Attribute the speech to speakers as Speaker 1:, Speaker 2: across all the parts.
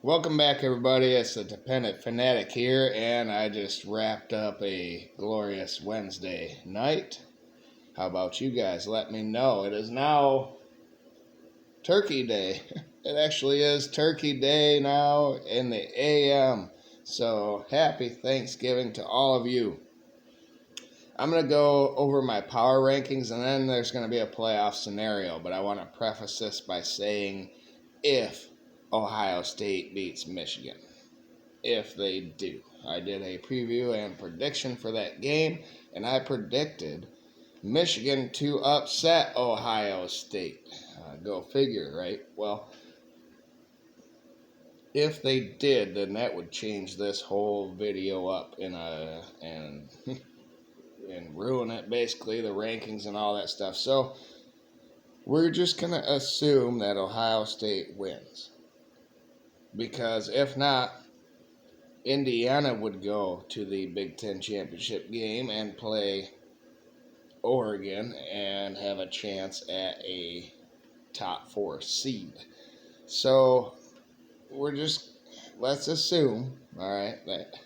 Speaker 1: Welcome back, everybody. It's the Dependent Fanatic here, and I just wrapped up a glorious Wednesday night. How about you guys? Let me know. It is now Turkey Day. It actually is Turkey Day now in the AM. So happy Thanksgiving to all of you. I'm going to go over my power rankings, and then there's going to be a playoff scenario, but I want to preface this by saying if Ohio State beats Michigan. If they do. I did a preview and prediction for that game, and I predicted Michigan to upset Ohio State. Go figure, right? Well, if they did, then that would change this whole video up and ruin it, basically, the rankings and all that stuff. So we're just going to assume that Ohio State wins. Because if not, Indiana would go to the Big Ten championship game and play Oregon and have a chance at a top 4 seed. So let's assume, all right, that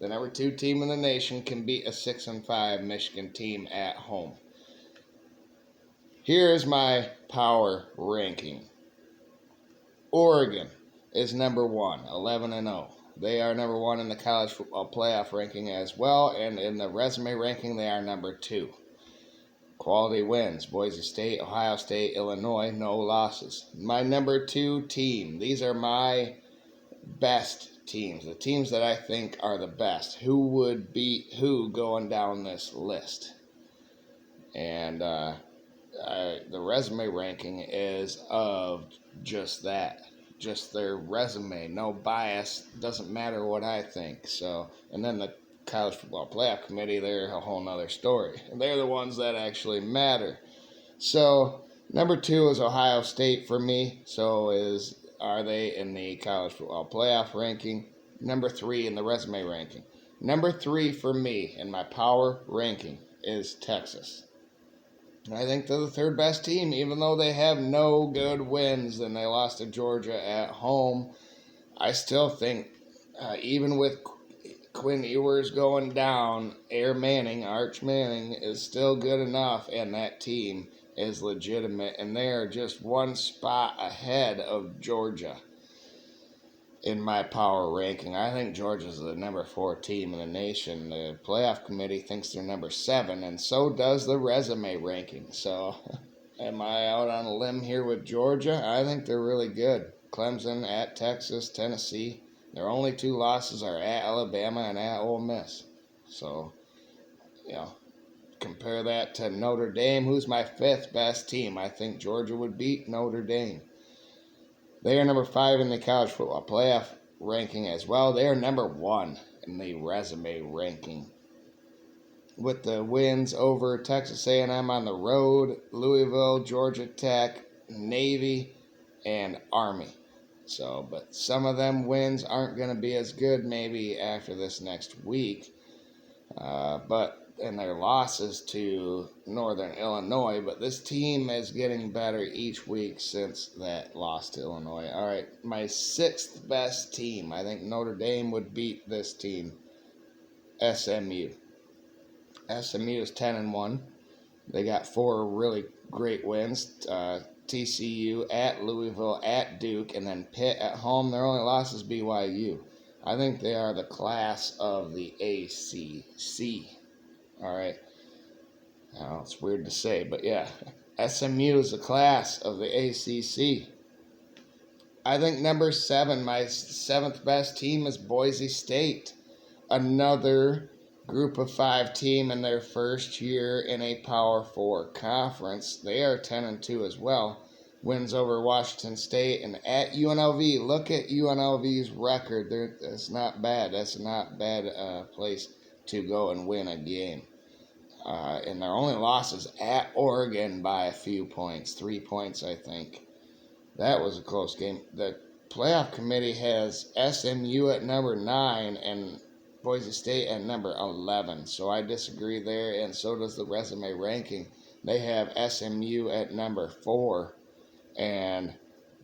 Speaker 1: the number 2 team in the nation can beat a 6-5 Michigan team at home. Here's my power ranking. Oregon is number 1, 11-0. They are number 1 in the college football playoff ranking as well, and in the resume ranking, they are number 2. Quality wins: Boise State, Ohio State, Illinois, no losses. My number 2 team. These are my best teams, the teams that I think are the best. Who would beat who going down this list? And the resume ranking is of just that. Just their resume, no bias, doesn't matter what I think. So, and then the college football playoff committee, they're a whole nother story. And they're the ones that actually matter. So, number 2 is Ohio State for me. So are they in the college football playoff ranking. Number 3 in the resume ranking. Number 3 for me in my power ranking is Texas. I think they're the 3rd best team, even though they have no good wins and they lost to Georgia at home. I still think, even with Quinn Ewers going down, Arch Manning is still good enough, and that team is legitimate, and they are just one spot ahead of Georgia in my power ranking. I think Georgia's the number 4 team in the nation. The playoff committee thinks they're number 7, and so does the resume ranking. So, am I out on a limb here with Georgia? I think they're really good. Clemson, at Texas, Tennessee. Their only 2 losses are at Alabama and at Ole Miss. So, compare that to Notre Dame, who's my 5th best team. I think Georgia would beat Notre Dame. They are number 5 in the college football playoff ranking as well. They are number 1 in the resume ranking. With the wins over Texas A&M on the road, Louisville, Georgia Tech, Navy, and Army. So, but some of them wins aren't going to be as good maybe after this next week. And their losses to Northern Illinois, but this team is getting better each week since that loss to Illinois. All right, my 6th best team. I think Notre Dame would beat this team, SMU. SMU is 10-1. They got 4 really great wins. TCU, at Louisville, at Duke, and then Pitt at home. Their only loss is BYU. I think they are the class of the ACC. All right. Now, it's weird to say, but yeah. SMU is the class of the ACC. I think number 7, my 7th best team, is Boise State. Another group of 5 team in their first year in a Power 4 conference. They are 10-2 as well. Wins over Washington State and at UNLV. Look at UNLV's record. That's not bad. That's not a bad place to go and win a game. And their only loss is at Oregon by a few points, 3 points, I think. That was a close game. The playoff committee has SMU at number 9 and Boise State at number 11. So I disagree there, and so does the resume ranking. They have SMU at number 4 and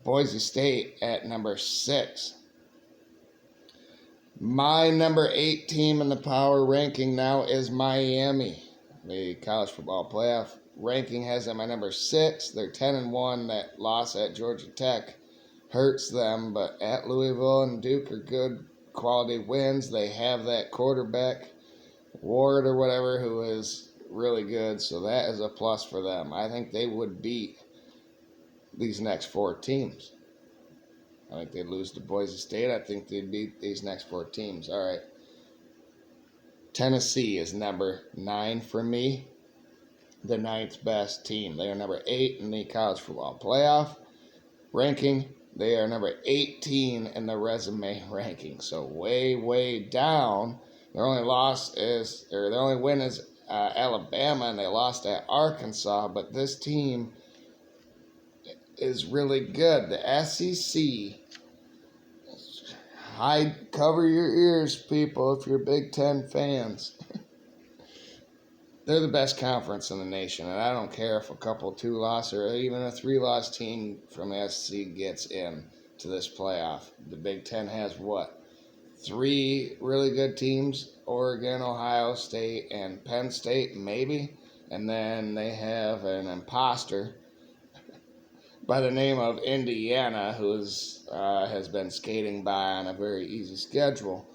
Speaker 1: Boise State at number 6. My number 8 team in the power ranking now is Miami. The college football playoff ranking has them at number 6. They're 10-1. That loss at Georgia Tech hurts them, but at Louisville and Duke are good quality wins. They have that quarterback, Ward or whatever, who is really good, so that is a plus for them. I think they would beat these next 4 teams. I think they'd lose to Boise State. I think they'd beat these next 4 teams. All right. Tennessee is number 9 for me, the 9th best team. They are number 8 in the college football playoff ranking. They are number 18 in the resume ranking, so way, way down. Their only win is Alabama, and they lost at Arkansas. But this team is really good. The SEC. Cover your ears, people, if you're Big Ten fans. They're the best conference in the nation, and I don't care if a couple 2-loss or even a 3-loss team from the SEC gets in to this playoff. The Big Ten has what? 3 really good teams: Oregon, Ohio State, and Penn State, maybe. And then they have an imposter by the name of Indiana, who has been skating by on a very easy schedule,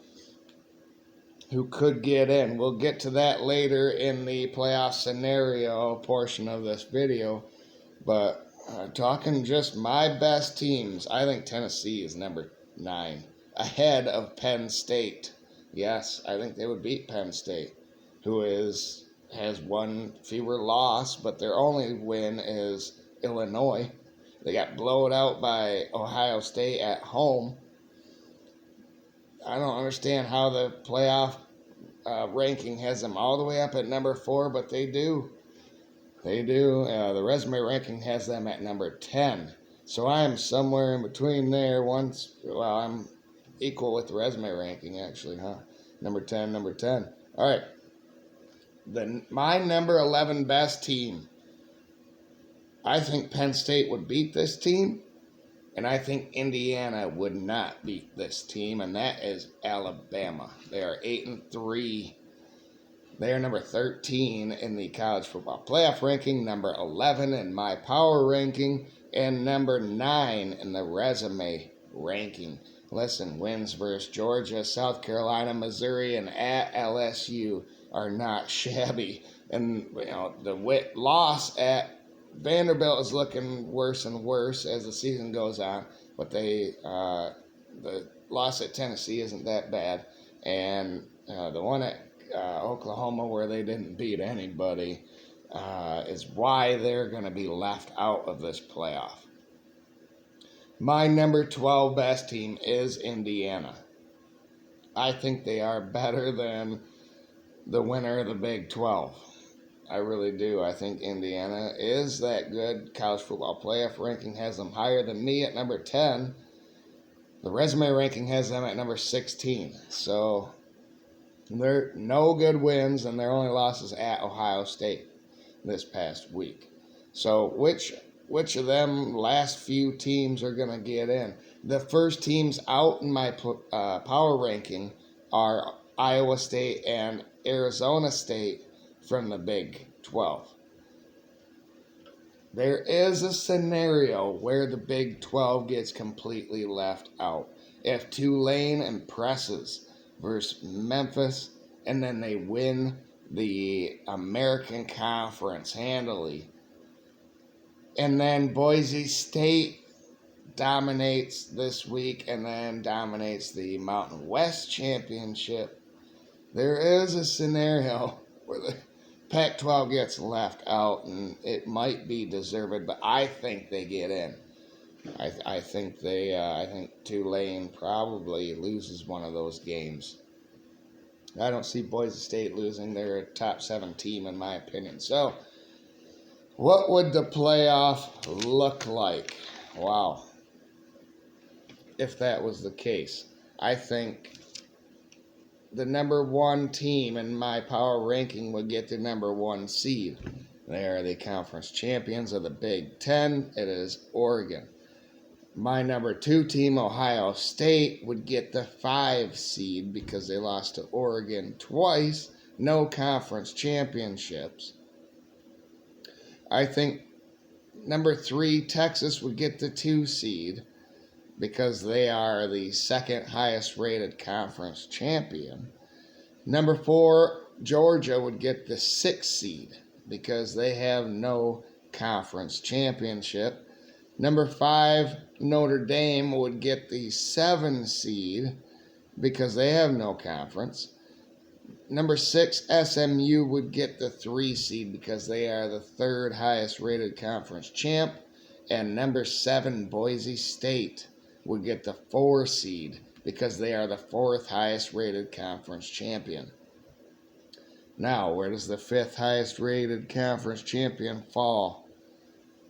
Speaker 1: who could get in. We'll get to that later in the playoff scenario portion of this video. But talking just my best teams, I think Tennessee is number 9, ahead of Penn State. Yes, I think they would beat Penn State, who has 1 fewer loss, but their only win is Illinois. They got blown out by Ohio State at home. I don't understand how the playoff ranking has them all the way up at number 4, but they do. They do. The resume ranking has them at number 10. So I am somewhere in between there. I'm equal with the resume ranking, actually, huh? Number 10, number 10. All right. My number 11 best team. I think Penn State would beat this team, and I think Indiana would not beat this team, and that is Alabama. They are 8-3. They are number 13 in the college football playoff ranking, number 11 in my power ranking, and number 9 in the resume ranking. Listen, wins versus Georgia, South Carolina, Missouri, and at LSU are not shabby. And the loss at Vanderbilt is looking worse and worse as the season goes on, but the loss at Tennessee isn't that bad, and the one at Oklahoma, where they didn't beat anybody, is why they're going to be left out of this playoff. My number 12 best team is Indiana. I think they are better than the winner of the Big 12. I really do. I think Indiana is that good. College football playoff ranking has them higher than me at number 10. The resume ranking has them at number 16. So they're no good wins, and their only losses at Ohio State this past week. So which of them last few teams are going to get in? The first teams out in my power ranking are Iowa State and Arizona State from the Big 12. There is a scenario where the Big 12 gets completely left out. If Tulane impresses versus Memphis, and then they win the American Conference handily, and then Boise State dominates this week and then dominates the Mountain West Championship, there is a scenario where the Pac-12 gets left out, and it might be deserved, but I think they get in. I think Tulane probably loses one of those games. I don't see Boise State losing. They're a top 7 team in my opinion. So, what would the playoff look like? Wow. If that was the case, I think the number 1 team in my power ranking would get the number 1 seed. They are the conference champions of the Big Ten. It is Oregon. my number 2 team, Ohio State, would get the 5 seed because they lost to Oregon twice. No conference championships. I think number 3, Texas, would get the 2 seed because they are the second highest rated conference champion. Number 4, Georgia would get the 6 seed because they have no conference championship. Number 5, Notre Dame would get the 7 seed because they have no conference. Number 6, SMU would get the 3 seed because they are the third highest rated conference champ. And number 7, Boise State would get the 4 seed because they are the fourth highest rated conference champion. Now, where does the 5th highest rated conference champion fall?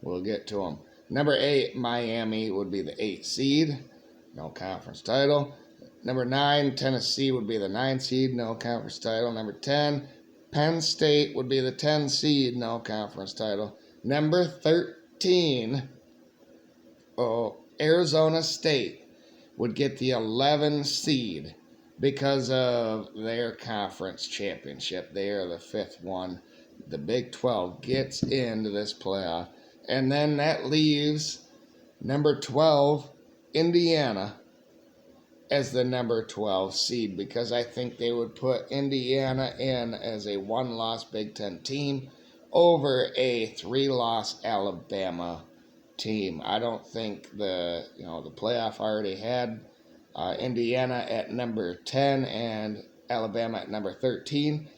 Speaker 1: We'll get to them. Number 8, Miami would be the 8th seed, no conference title. Number 9, Tennessee would be the 9th seed, no conference title. Number 10, Penn State would be the 10th seed, no conference title. Number 13, Arizona State would get the 11th seed because of their conference championship. They are the 5th one. The Big 12 gets into this playoff. And then that leaves number 12, Indiana, as the number 12 seed because I think they would put Indiana in as a 1-loss Big 10 team over a 3-loss Alabama team. I don't think the playoff already had Indiana at number 10 and Alabama at number 13.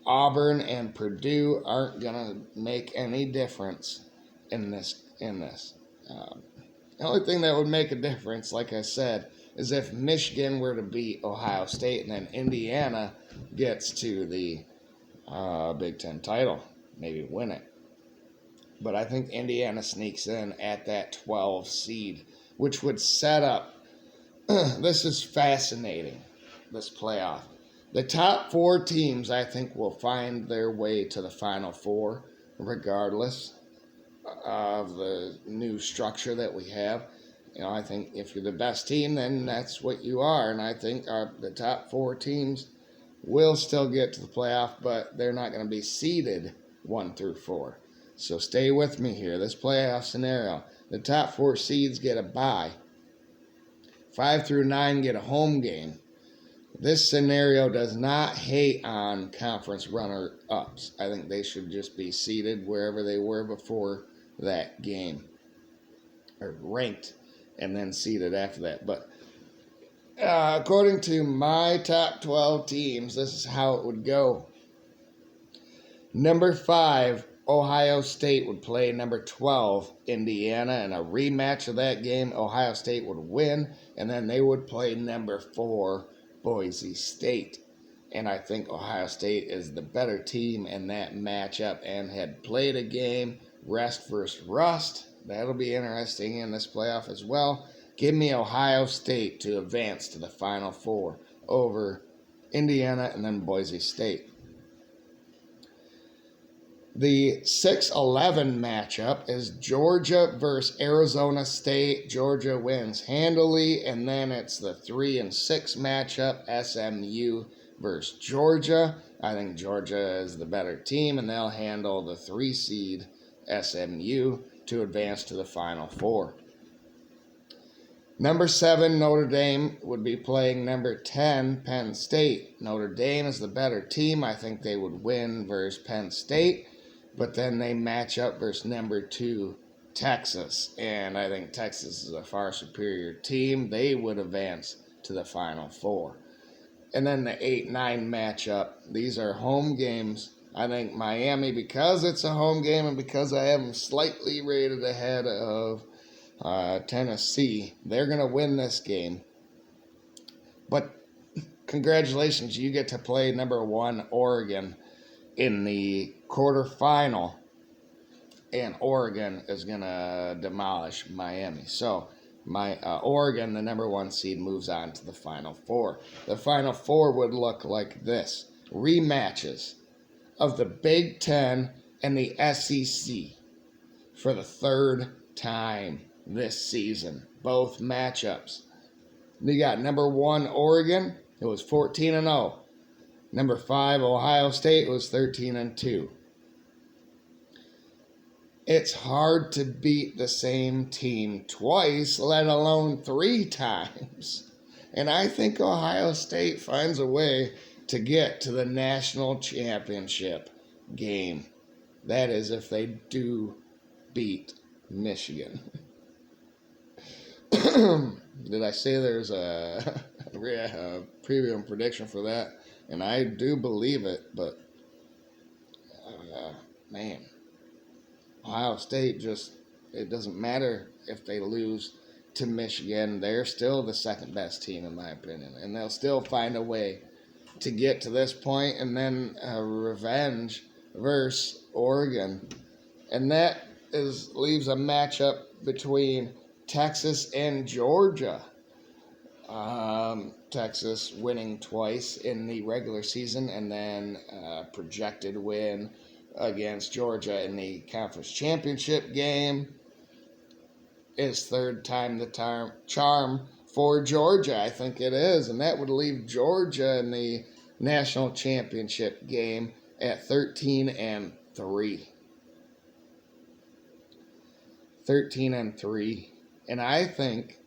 Speaker 1: Auburn and Purdue aren't going to make any difference in this. The only thing that would make a difference, like I said, is if Michigan were to beat Ohio State and then Indiana gets to the Big Ten title, maybe win it. But I think Indiana sneaks in at that 12 seed, which would set up. This is fascinating, this playoff. The top 4 teams, I think, will find their way to the Final Four, regardless of the new structure that we have. I think if you're the best team, then that's what you are. And I think the top 4 teams will still get to the playoff, but they're not going to be seeded 1 through 4. So stay with me here. This playoff scenario, the top 4 seeds get a bye. 5 through 9 get a home game. This scenario does not hate on conference runner-ups. I think they should just be seated wherever they were before that game, or ranked, and then seated after that. But according to my top 12 teams, this is how it would go. Number 5, Ohio State would play number 12, Indiana, in a rematch of that game. Ohio State would win, and then they would play number 4, Boise State. And I think Ohio State is the better team in that matchup and had played a game, rest versus rust. That'll be interesting in this playoff as well. Give me Ohio State to advance to the Final Four over Indiana and then Boise State. The 6-11 matchup is Georgia versus Arizona State. Georgia wins handily, and then it's the 3-6 matchup, SMU versus Georgia. I think Georgia is the better team, and they'll handle the 3 seed SMU to advance to the Final Four. Number 7, Notre Dame would be playing number 10, Penn State. Notre Dame is the better team. I think they would win versus Penn State. But then they match up versus number 2, Texas. And I think Texas is a far superior team. They would advance to the Final Four. And then the 8-9 matchup. These are home games. I think Miami, because it's a home game and because I have them slightly rated ahead of Tennessee, they're going to win this game. But congratulations, you get to play number 1, Oregon, in the quarterfinal, and Oregon is going to demolish Miami. So, Oregon, the number 1 seed, moves on to the Final Four. The Final Four would look like this. Rematches of the Big Ten and the SEC for the 3rd time. this season, both matchups. You got number 1 Oregon, it was 14-0. Number 5 Ohio State was 13-2. It's hard to beat the same team twice, let alone 3 times. And I think Ohio State finds a way to get to the national championship game. That is if they do beat Michigan. Did I say there's a preview and prediction for that? And I do believe it, but man, Ohio State it doesn't matter if they lose to Michigan. They're still the second best team in my opinion, and they'll still find a way to get to this point, and then revenge versus Oregon. And that leaves a matchup between Texas and Georgia. Texas winning twice in the regular season, and then projected win against Georgia in the conference championship game. Is third time the charm for Georgia? I think it is, and that would leave Georgia in the national championship game at 13-3. 13-3. And I think,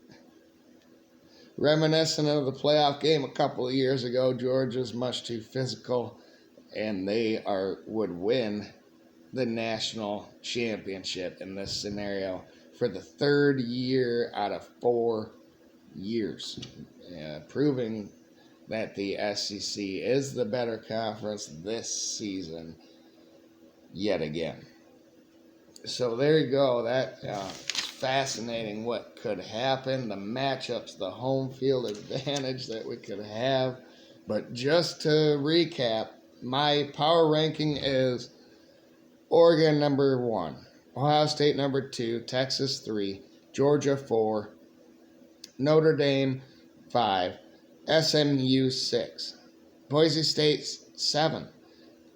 Speaker 1: reminiscent of the playoff game a couple of years ago, Georgia's much too physical, and they would win the national championship in this scenario for the 3rd year out of 4 years, proving that the SEC is the better conference this season yet again. So there you go. That's fascinating what could happen, the matchups, the home field advantage that we could have. But just to recap, my power ranking is Oregon number 1, Ohio State number 2, Texas 3, Georgia 4, Notre Dame 5, SMU 6, Boise State 7,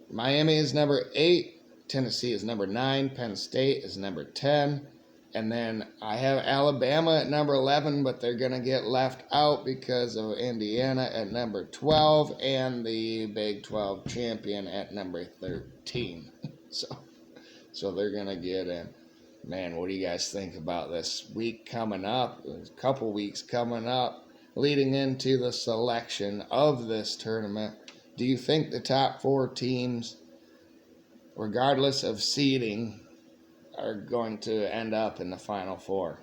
Speaker 1: Miami is number 8, Tennessee is number 9, Penn State is number 10, and then I have Alabama at number 11, but they're going to get left out because of Indiana at number 12 and the Big 12 champion at number 13. So they're going to get in. Man, what do you guys think about this week coming up? There's a couple weeks coming up leading into the selection of this tournament. Do you think the top 4 teams, regardless of seeding, are going to end up in the Final Four?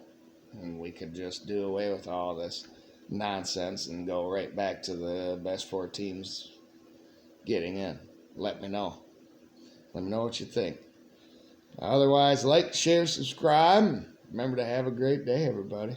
Speaker 1: And we could just do away with all this nonsense and go right back to the best 4 teams getting in. Let me know. Let me know what you think. Otherwise, like, share, subscribe. Remember to have a great day, everybody.